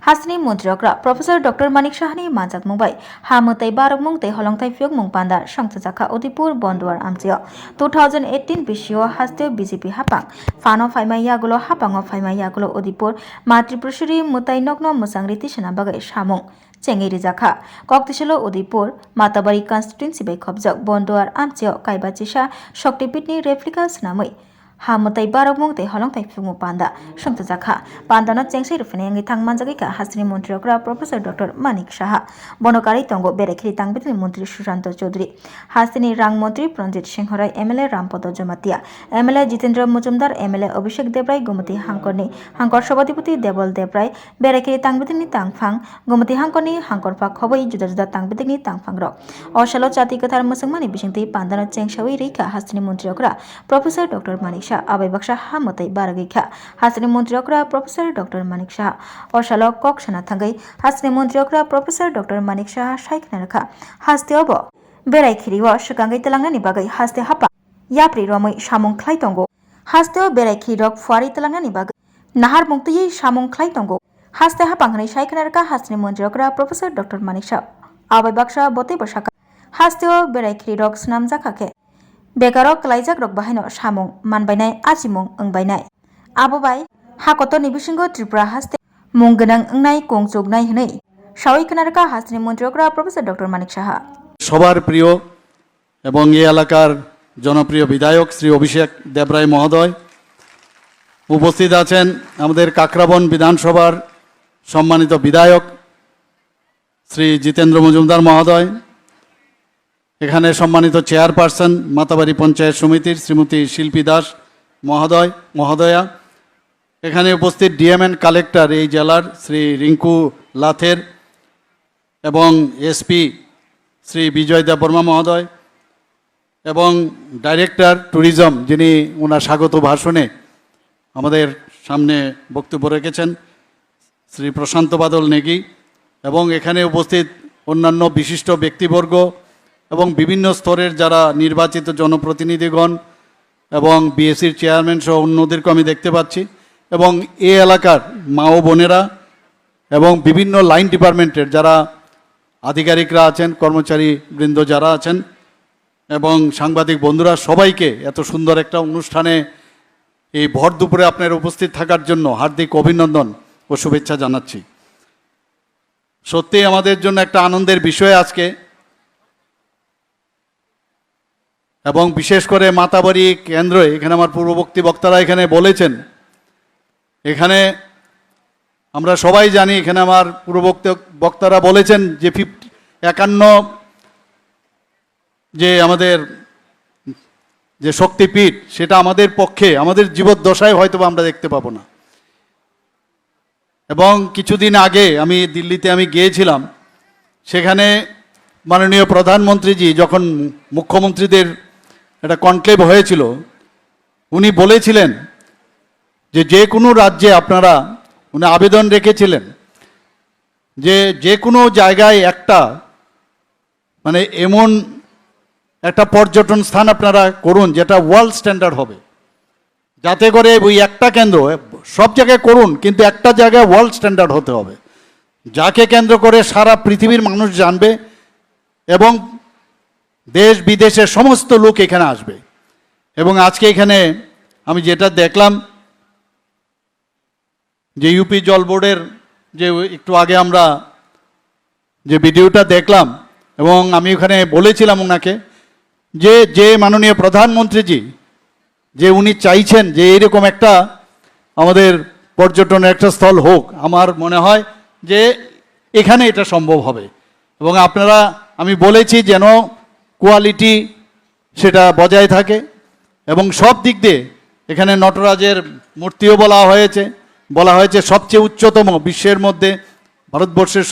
हासनी मन्त्रीग्रा professor doctor Manik Sahani मानजाक Mumbai हामतै बारक मुंगतै हलंथाइ फियक मुंग पान्दा संतजाखा उदिपुर बन्दुआर आमजियो 2018 बिसियो हास्ते बीजेपी हापां फानो फाइमा यागुलो हापांगो फाइमा यागुलो उदिपुर मातृपुरुषरी मुताइ नग्न मुसांग रीति सेना बागै सामुं चेंगि रिजाखा कक्तिसेलो उदिपुर माताबारी कन्स्टिट्युएन्सि बै खबजक बन्दुआर आमजियो काइबाचिसा शक्तिपीठनि रेप्लिका सनामै हामतै बारक मुंगतै हलंथाइ फियक मुंग पान्दा संतजाखा पान्दानो चेंगसै रुफिनाय थांग मानजागिका हासनी मन्त्रीग्रा प्रफेसर डॉक्टर मानिक साहा बनकारी तंगो बेरेखिरी तांगबितनि मन्त्री सुशांत चौधरी हासनी रांग मंत्री Pranjit Singh Roy MLA Rampada Jamatia MLA Jitendra Majumder MLA Abhishek Debroy Gomati हांकरनि हांकर सभापति देवल देवराय बेरेखिरी तांगबितनि तांगफांग गुमती हांकरनि हांकरफा खबै जुदा जुदा तांगबितनि तांगफांग र अशालो जाति कथार मुसंमानि बिसिंगति पान्दानो चेंगसावै रैखा हासनी मन्त्रीग्रा प्रफेसर डॉक्टर मानिक साहा आबै बाक्सा हामतै बारगैखा हासनी मन्त्रीग्रा प्रफेसर डॉक्टर मानिक साहा अशालो कक्सना थांगै हासनी मन्त्रीग्रा प्रफेसर डॉक्टर मानिक साहा साइखना रखा हास्तेयावबो बेरायखिरिओ सिगांगै तलांनायनि बागै हास्ते हापा याप्रि रमै सामुं ख्लाय तंगौ हास्तेयाव बेरायखिरिरक फुवारि तलांनायनि बागै नाहार मुंतयै सामुं ख्लाय तंगौ हास्ते हापांगनै साइखना रखा हासनी मन्त्रीग्रा प्रफेसर डॉक्टर मानिक साहा आबै बाक्सा बतै बसाखा हास्तेयाव बेरायखिरिरक स्नाम जाखाखे बेगारक क्लाइजाक रक बाहायनो सामुं मानबायनाय आजिमुं ओंबायनाय आबोबाय हाकतनि बिसिंगो त्रिपुरा हास्ते मुंगोनां अंनाय कंचुगनाय हनै सावै खोनारका हासनी मन्त्रीग्रा प्रफेसर डॉक्टर मानिक साहा সবার প্রিয় এবং এই এলাকার জনপ্রিয় বিধায়ক শ্রী অভিষেক দেবরায় মহোদয় উপস্থিত আছেন আমাদের কাকরাবন বিধানসভার সম্মানিত বিধায়ক শ্রী জিতেন্দ্র মজুমদার মহোদয় এখানে সম্মানিত চেয়ারপারসন মাতাবাড়ি পঞ্চায়েত সমিতির শ্রীমতী শিল্পী দাস মহোদয়া এখানে উপস্থিত ডিএমএন কালেক্টর এই জেলার শ্রী রিঙ্কু লাথের এবং এসপি শ্রী বিজয় দেববর্মা মহোদয় এবং ডাইরেক্টর ট্যুরিজম যিনি ওনার স্বাগত ভাষণে আমাদের সামনে বক্তব্য রেখেছেন শ্রী প্রশান্ত বাদল নেগি এবং এখানে উপস্থিত অন্যান্য বিশিষ্ট ব্যক্তিবর্গ এবং বিভিন্ন স্তরের যারা নির্বাচিত জনপ্রতিনিধিগণ এবং বিএসসির চেয়ারম্যান সহ অন্যদেরকে আমি দেখতে পাচ্ছি এবং এই এলাকার মা ও বোনেরা এবং বিভিন্ন লাইন ডিপার্টমেন্টের যারা আধিকারিকরা আছেন কর্মচারী বৃন্দ যারা আছেন এবং সাংবাদিক বন্ধুরা সবাইকে এত সুন্দর একটা অনুষ্ঠানে এই ভর দুপুরে আপনার উপস্থিত থাকার জন্য হার্দিক অভিনন্দন ও শুভেচ্ছা জানাচ্ছি। সত্যিই আমাদের জন্য একটা আনন্দের বিষয় আজকে এবং বিশেষ করে মাতাবাড়ি কেন্দ্রে এখানে আমার পূর্ববর্তী বক্তারা এখানে বলেছেন এখানে আমরা সবাই জানি এখানে আমার পূর্ববর্তী বক্তারা বলেছেন যে 51 যে আমাদের যে শক্তিপীঠ সেটা আমাদের পক্ষে আমাদের জীবদ্দশায় হয়তো আমরা দেখতে পাবো না এবং কিছুদিন আগে আমি দিল্লিতে গিয়েছিলাম সেখানে মাননীয় প্রধানমন্ত্রীজি যখন মুখ্যমন্ত্রীদের একটা কনক্লেভ হয়েছিল উনি বলেছিলেন যে কোনো রাজ্যে আপনারা উনি আবেদন রেখেছিলেন যে কোনো জায়গায় একটা মানে এমন একটা পর্যটন স্থান আপনারা করুন যেটা ওয়ার্ল্ড স্ট্যান্ডার্ড হবে যাতে করে ওই একটা কেন্দ্র সব জায়গায় করুন কিন্তু একটা জায়গায় ওয়ার্ল্ড স্ট্যান্ডার্ড হতে হবে যাকে কেন্দ্র করে সারা পৃথিবীর মানুষ জানবে এবং দেশ বিদেশের সমস্ত লোক এখানে আসবে এবং আজকে এখানে আমি যেটা দেখলাম যে ইউপি জল বোর্ডের যে একটু আগে আমরা যে ভিডিওটা দেখলাম এবং আমি ওখানে বলেছিলাম ওনাকে যে মাননীয় প্রধানমন্ত্রীজি যে উনি চাইছেন যে এরকম একটা আমাদের পর্যটনের একটা স্থল হোক আমার মনে হয় যে এখানে এটা সম্ভব হবে এবং আপনারা আমি বলেছি যেন কোয়ালিটি সেটা বজায় থাকে এবং সব দিক দিয়ে এখানে নটরাজের মূর্তিও বলা হয়েছে সবচেয়ে উচ্চতম বিশ্বের মধ্যে ভারতবর্ষের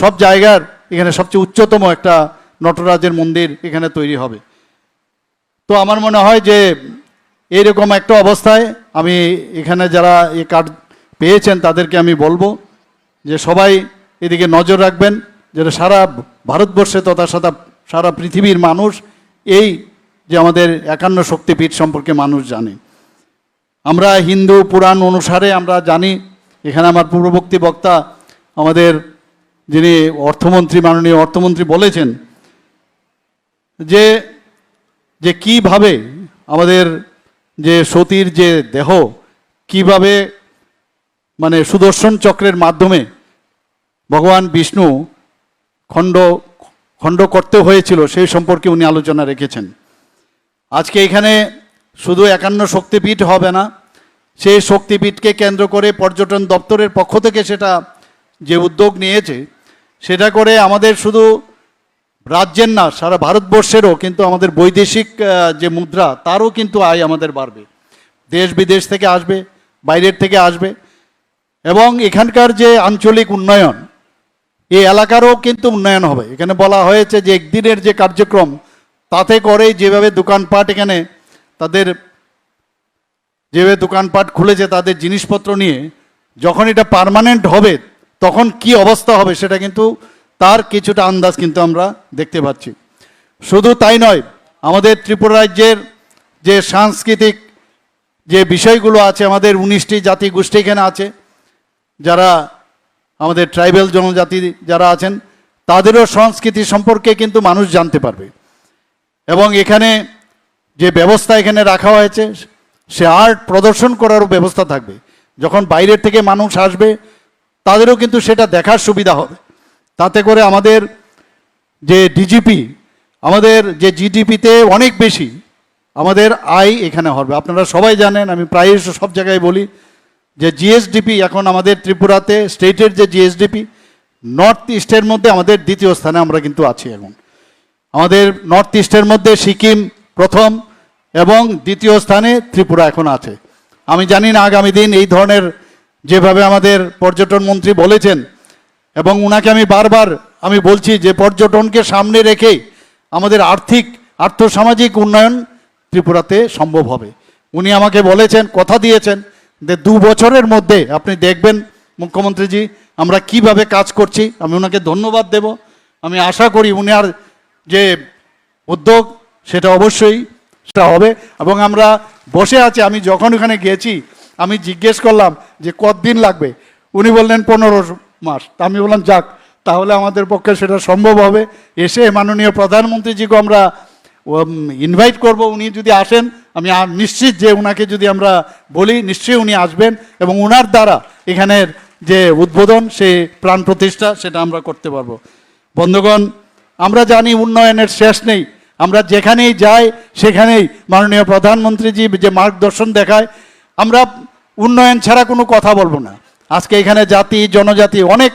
সব জায়গার এখানে সবচেয়ে উচ্চতম একটা নটরাজের মন্দির এখানে তৈরি হবে তো আমার মনে হয় যে এইরকম একটা অবস্থায় আমি এখানে যারা এই কার্ড পেয়েছেন তাদেরকে আমি বলবো যে সবাই এদিকে নজর রাখবেন যেটা সারা ভারতবর্ষে তথা সারা পৃথিবীর মানুষ এই যে আমাদের 51 শক্তিপীঠ সম্পর্কে মানুষ জানে আমরা হিন্দু পুরাণ অনুসারে আমরা জানি এখানে আমার পূর্ববর্তী বক্তা আমাদের যিনি অর্থমন্ত্রী, মাননীয় অর্থমন্ত্রী বলেছেন যে যে কিভাবে আমাদের যে সতীর যে দেহ কিভাবে মানে সুদর্শন চক্রের মাধ্যমে ভগবান বিষ্ণু খণ্ড খণ্ড করতে হয়েছিল সেই সম্পর্কে উনি আলোচনা রেখেছেন। আজকে এখানে শুধু 51 শক্তিপীঠ হবে না, সেই শক্তিপীঠকে কেন্দ্র করে পর্যটন দপ্তরের পক্ষ থেকে সেটা যে উদ্যোগ নিয়েছে, সেটা করে আমাদের শুধু রাজ্যের না সারা ভারতবর্ষেরও কিন্তু আমাদের বৈদেশিক যে মুদ্রা তারও কিন্তু আয় আমাদের বাড়বে, দেশ বিদেশ থেকে আসবে, বাইরের থেকে আসবে, এবং এখানকার যে আঞ্চলিক উন্নয়ন এই এলাকারও কিন্তু উন্নয়ন হবে। এখানে বলা হয়েছে যে একদিনের যে কার্যক্রম তাতে করে যেভাবে দোকানপাট এখানে তাদের যেভাবে দোকানপাট খুলেছে তাদের জিনিসপত্র নিয়ে, যখন এটা পার্মানেন্ট হবে তখন কি অবস্থা হবে সেটা কিন্তু তার কিছুটা আন্দাজ কিন্তু আমরা দেখতে পাচ্ছি। শুধু তাই নয়, আমাদের ত্রিপুরা রাজ্যের যে সাংস্কৃতিক যে বিষয়গুলো আছে, আমাদের 19টি জাতি গোষ্ঠী এখানে আছে, যারা আমাদের ট্রাইবেল জনজাতি যারা আছেন তাদেরও সংস্কৃতি সম্পর্কে কিন্তু মানুষ জানতে পারবে। এবং এখানে যে ব্যবস্থা এখানে রাখা হয়েছে সে আর্ট প্রদর্শন করারও ব্যবস্থা থাকবে। যখন বাইরের থেকে মানুষ আসবে তাদেরও কিন্তু সেটা দেখার সুবিধা হবে। তাতে করে আমাদের যে ডিজিপি, আমাদের যে জিডিপিতে অনেক বেশি আমাদের আয় এখানে হবে। আপনারা সবাই জানেন, আমি প্রায় সব জায়গায় বলি যে জিএসডিপি এখন আমাদের ত্রিপুরাতে স্টেটের যে জিএসডিপি নর্থ ইস্টের মধ্যে আমাদের দ্বিতীয় স্থানে আমরা কিন্তু আছি। এখন আমাদের নর্থ ইস্টের মধ্যে সিকিম প্রথম এবং দ্বিতীয় স্থানে ত্রিপুরা এখন আছে। আমি জানি না আগামী দিন এই ধরনের যেভাবে আমাদের পর্যটন মন্ত্রী বলেছেন, এবং ওনাকে আমি বারবার আমি বলছি যে পর্যটনকে সামনে রেখে আমাদের আর্থসামাজিক উন্নয়ন ত্রিপুরাতে সম্ভব হবে। উনি আমাকে বলেছেন, কথা দিয়েছেন যে 2 বছরের মধ্যে আপনি দেখবেন মুখ্যমন্ত্রীজি আমরা কিভাবে কাজ করছি। আমি ওনাকে ধন্যবাদ দেব। আমি আশা করি উনার যে উদ্যোগ সেটা অবশ্যই সেটা হবে। এবং আমরা বসে আছি, আমি যখন ওখানে গেছি আমি জিজ্ঞেস করলাম যে কতদিন লাগবে, উনি বললেন 15 মাস। তা আমি বললাম যাক, তাহলে আমাদের পক্ষে সেটা সম্ভব হবে। এসে মাননীয় প্রধানমন্ত্রীজিকে আমরা ইনভাইট করব, উনি যদি আসেন আমি নিশ্চিত যে উনাকে যদি আমরা বলি নিশ্চয়ই উনি আসবেন, এবং উনার দ্বারা এখানের যে উদ্বোধন সেই প্রাণ প্রতিষ্ঠা সেটা আমরা করতে পারবো। বন্ধুগণ, আমরা জানি উন্নয়নের শেষ নেই। আমরা যেখানেই যাই সেখানেই মাননীয় প্রধানমন্ত্রীজি যে মার্গদর্শন দেখায়, আমরা উন্নয়ন ছাড়া কোনো কথা বলবো না। আজকে এখানে জাতি জনজাতি অনেক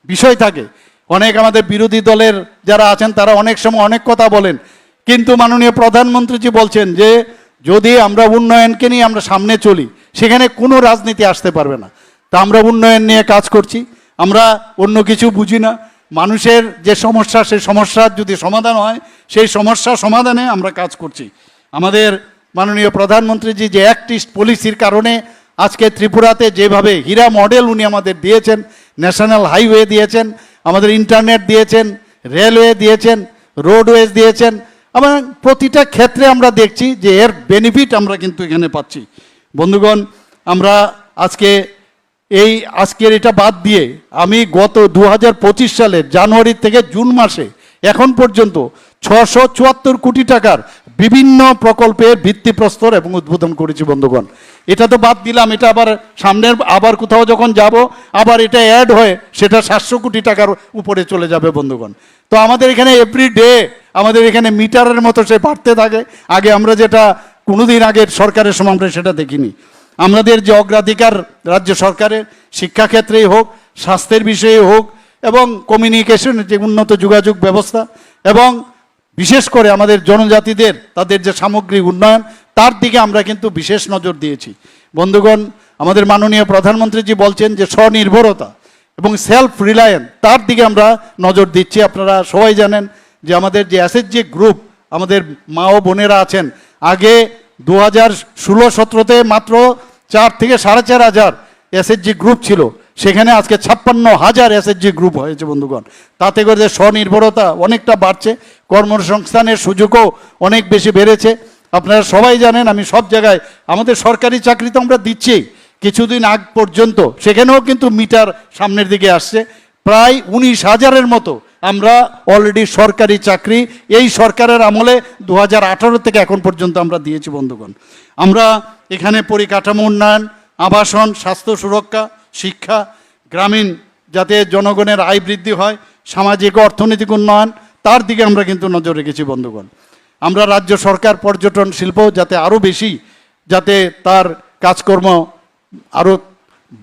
বিষয় থাকে, অনেক আমাদের বিরোধী দলের যারা আছেন তারা অনেক সময় অনেক কথা বলেন, কিন্তু মাননীয় প্রধানমন্ত্রীজি বলছেন যে যদি আমরা উন্নয়নকে নিয়ে আমরা সামনে চলি সেখানে কোনো রাজনীতি আসতে পারবে না। তা আমরা উন্নয়ন নিয়ে কাজ করছি, আমরা অন্য কিছু বুঝি না। মানুষের যে সমস্যা সেই সমস্যার যদি সমাধান হয় সেই সমস্যা সমাধানে আমরা কাজ করছি। আমাদের মাননীয় প্রধানমন্ত্রীজি যে অ্যাক্ট ইস্ট পলিসির কারণে আজকে ত্রিপুরাতে যেভাবে হীরা মডেল উনি আমাদের দিয়েছেন, ন্যাশনাল হাইওয়ে দিয়েছেন, আমাদের ইন্টারনেট দিয়েছেন, রেলওয়ে দিয়েছেন, রোডওয়েজ দিয়েছেন, আমার প্রতিটা ক্ষেত্রে আমরা দেখছি যে এর বেনিফিট আমরা কিন্তু এখানে পাচ্ছি। বন্ধুগণ, আমরা আজকের এটা বাদ দিয়ে আমি গত 2025 সালের জানুয়ারি থেকে জুন মাসে এখন পর্যন্ত 674 কোটি টাকার বিভিন্ন প্রকল্পের ভিত্তিপ্রস্তর এবং উদ্বোধন করেছি। বন্ধুগণ, এটা তো বাদ দিলাম, এটা আবার সামনের আবার কোথাও যখন যাব আবার এটা অ্যাড হয়ে সেটা 700 কোটি টাকার উপরে চলে যাবে। বন্ধুগণ, তো আমাদের এখানে এভরি ডে আমাদের এখানে মিটারের মতো সে বাড়তে থাকে। আগে আমরা যেটা কোনোদিন আগের সরকারের সময় আমরা সেটা দেখিনি। আমাদের যে অগ্রাধিকার রাজ্য সরকারের শিক্ষাক্ষেত্রেই হোক, স্বাস্থ্যের বিষয়ে হোক, এবং কমিউনিকেশনের যে উন্নত যোগাযোগ ব্যবস্থা, এবং বিশেষ করে আমাদের জনজাতিদের তাদের যে সামগ্রিক উন্নয়ন তার দিকে আমরা কিন্তু বিশেষ নজর দিয়েছি। বন্ধুগণ, আমাদের মাননীয় প্রধানমন্ত্রীজি বলছেন যে স্বনির্ভরতা এবং সেলফ রিলায়েন্স তার দিকে আমরা নজর দিচ্ছি। আপনারা সবাই জানেন যে আমাদের যে এসএইচজি গ্রুপ আমাদের মা ও বোনেরা আছেন, আগে 2016-17তে মাত্র 4 থেকে 4,500 এসএইচজি গ্রুপ ছিল, সেখানে আজকে 56,000 এসএইচজি গ্রুপ হয়েছে। বন্ধুগণ, তাতে করে যে স্বনির্ভরতা অনেকটা বাড়ছে, কর্মসংস্থানের সুযোগও অনেক বেশি বেড়েছে। আপনারা সবাই জানেন, আমি সব জায়গায় আমাদের সরকারি চাকরি তো আমরা দিচ্ছি, কিছুদিন আগ পর্যন্ত সেখানেও কিন্তু মিটার সামনের দিকে আসছে। প্রায় 19,000-এর মতো আমরা অলরেডি সরকারি চাকরি এই সরকারের আমলে 2018 থেকে এখন পর্যন্ত আমরা দিয়েছি বন্ধুগণ। আমরা এখানে পরিকাঠামো উন্নয়ন, আবাসন, স্বাস্থ্য সুরক্ষা, শিক্ষা, গ্রামীণ যাতে জনগণের আয় বৃদ্ধি হয়, সামাজিক ও অর্থনৈতিক উন্নয়ন, তার দিকে আমরা কিন্তু নজর রেখেছি বন্ধুগণ। আমরা রাজ্য সরকার পর্যটন শিল্প যাতে আরও বেশি যাতে তার কাজকর্ম আরও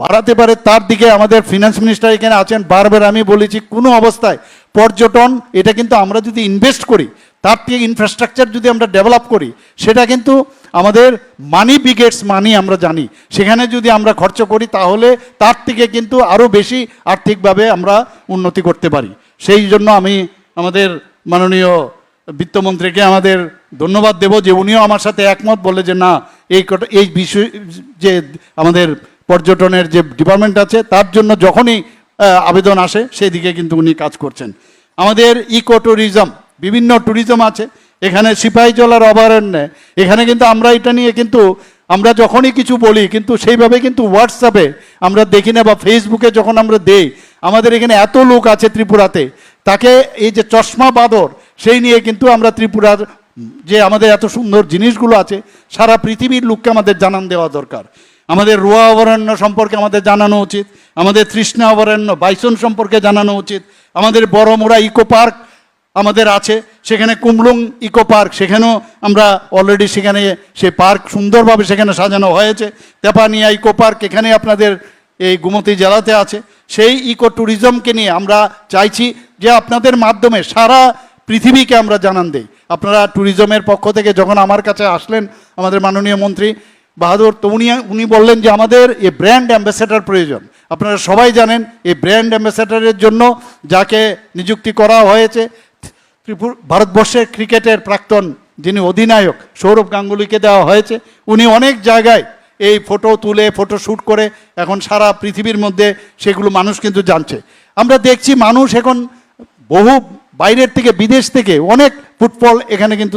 বাড়াতে পারে তার দিকে আমাদের ফিনান্স মিনিস্টার এখানে আছেন। বারবার আমি বলেছি কোনো অবস্থায় পর্যটন এটা কিন্তু আমরা যদি ইনভেস্ট করি, তার থেকে ইনফ্রাস্ট্রাকচার যদি আমরা ডেভেলপ করি, সেটা কিন্তু আমাদের মানি বিগেটস মানি আমরা জানি। সেখানে যদি আমরা খরচ করি তাহলে তার থেকে কিন্তু আরও বেশি আর্থিকভাবে আমরা উন্নতি করতে পারি। সেই জন্য আমি আমাদের মাননীয় বিত্তমন্ত্রীকে আমাদের ধন্যবাদ দেব যে উনিও আমার সাথে একমত, বলে যে না এই বিষয় যে আমাদের পর্যটনের যে ডিপার্টমেন্ট আছে তার জন্য যখনই আবেদন আসে সেই দিকে কিন্তু উনি কাজ করছেন। আমাদের ইকো ট্যুরিজম, বিভিন্ন ট্যুরিজম আছে এখানে, সিপাহীজলার অভয়ারণ্যে এখানে কিন্তু আমরা এটা নিয়ে কিন্তু আমরা যখনই কিছু বলি কিন্তু সেইভাবে কিন্তু হোয়াটসঅ্যাপে আমরা দেখি না বা ফেসবুকে যখন আমরা দেই, আমাদের এখানে এত লোক আছে ত্রিপুরাতে, তাকে এই যে চশমা বাঁদর সেই নিয়ে কিন্তু আমরা ত্রিপুরার যে আমাদের এত সুন্দর জিনিসগুলো আছে সারা পৃথিবীর লোককে আমাদের জানান দেওয়া দরকার। আমাদের রুয়া অভয়ারণ্য সম্পর্কে আমাদের জানানো উচিত, আমাদের তৃষ্ণা অভয়ারণ্য বাইসন সম্পর্কে জানানো উচিত, আমাদের বড়মুড়া ইকো পার্ক আমাদের আছে, সেখানে কুমলুং ইকো পার্ক সেখানেও আমরা অলরেডি সেখানে সেই পার্ক সুন্দরভাবে সেখানে সাজানো হয়েছে। তেপানিয়া ইকো পার্ক এখানে আপনাদের এই গোমতী জেলাতে আছে। সেই ইকো ট্যুরিজমকে নিয়ে আমরা চাইছি যে আপনাদের মাধ্যমে সারা পৃথিবীকে আমরা জানান দেই। আপনারা ট্যুরিজমের পক্ষ থেকে যখন আমার কাছে আসলেন আমাদের মাননীয় মন্ত্রী বাহাদুর, তো উনি বললেন যে আমাদের এই ব্র্যান্ড অ্যাম্বাসেডর প্রয়োজন। আপনারা সবাই জানেন এই ব্র্যান্ড অ্যাম্বাসেডরের জন্য যাকে নিযুক্তি করা হয়েছে ভারতবর্ষের ক্রিকেটের প্রাক্তন যিনি অধিনায়ক সৌরভ গাঙ্গুলিকে দেওয়া হয়েছে। উনি অনেক জায়গায় এই ফটো তুলে ফটো শ্যুট করে এখন সারা পৃথিবীর মধ্যে সেগুলো মানুষ কিন্তু জানছে। আমরা দেখছি মানুষ এখন বহু বাইরের থেকে বিদেশ থেকে অনেক ফুটবল এখানে কিন্তু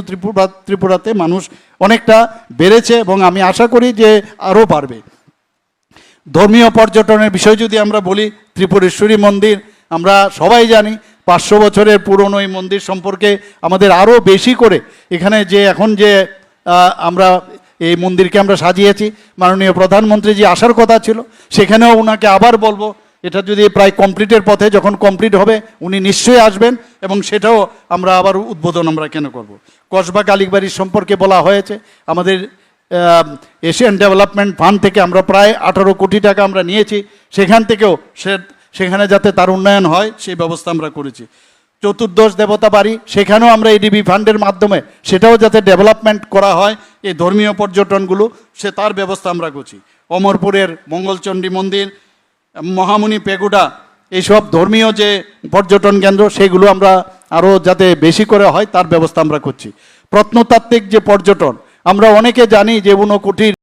ত্রিপুরাতে মানুষ অনেকটা বেড়েছে এবং আমি আশা করি যে আরও বাড়বে। ধর্মীয় পর্যটনের বিষয় যদি আমরা বলি, ত্রিপুরেশ্বরী মন্দির আমরা সবাই জানি 500 বছরের পুরনো এই মন্দির সম্পর্কে আমাদের আরও বেশি করে এখানে যে এখন যে আমরা এই মন্দিরকে আমরা সাজিয়েছি, মাননীয় প্রধানমন্ত্রী আসার কথা ছিল, সেখানেও ওনাকে আবার বলবো এটা যদি প্রায় কমপ্লিটের পথে যখন কমপ্লিট হবে উনি নিশ্চয়ই আসবেন এবং সেটাও আমরা আবার উদ্বোধন আমরা কেন করব। কসবা কালীবাড়ির সম্পর্কে বলা হয়েছে, আমাদের এশিয়ান ডেভেলপমেন্ট ফান্ড থেকে আমরা প্রায় 18 কোটি টাকা আমরা নিয়েছি, সেখান থেকেও সেখানে যাতে তার উন্নয়ন হয় সেই ব্যবস্থা আমরা করেছি। চতুর্দশ দেবতা বাড়ি সেখানেও আমরা এডিবি ফান্ডের মাধ্যমে সেটাও যাতে ডেভেলপমেন্ট করা হয়, এই ধর্মীয় পর্যটনগুলো তার ব্যবস্থা আমরা করছি। অমরপুরের মঙ্গলচণ্ডী মন্দির, মহামুনি পেগুডা, এইসব ধর্মীয় যে পর্যটন কেন্দ্র সেগুলো আমরা আরও যাতে বেশি করে হয় তার ব্যবস্থা আমরা করছি। প্রত্নতাত্ত্বিক যে পর্যটন আমরা অনেকে জানি যে ঊনকোটির